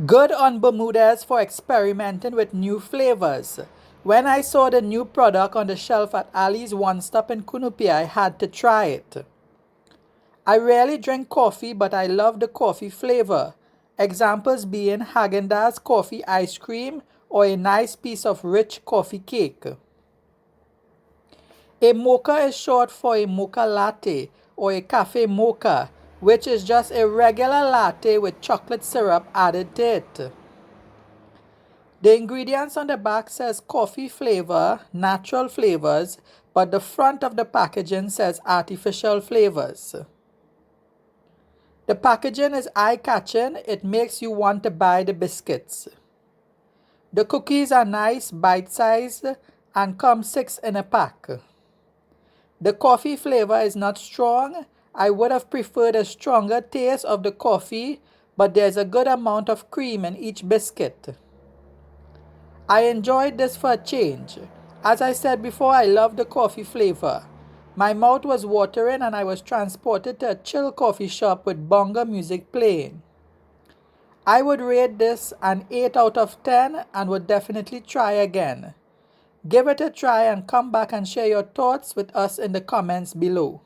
Good on Bermudez for experimenting with new flavors. When I saw the new product on the shelf at Ali's One Stop in Kunupi, I had to try it. I rarely drink coffee, but I love the coffee flavor. Examples being Haagen-Dazs coffee ice cream or a nice piece of rich coffee cake. A mocha is short for a mocha latte or a cafe mocha, which is just a regular latte with chocolate syrup added to it. The ingredients on the back says coffee flavor, natural flavors, but the front of the packaging says artificial flavors. The packaging is eye-catching. It makes you want to buy the biscuits. The cookies are nice, bite-sized, and come 6 in a pack. The coffee flavor is not strong. I would have preferred a stronger taste of the coffee, but there's a good amount of cream in each biscuit. I enjoyed this for a change. As I said before, I love the coffee flavor. My mouth was watering and I was transported to a chill coffee shop with bonga music playing. I would rate this an 8 out of 10 and would definitely try again. Give it a try and come back and share your thoughts with us in the comments below.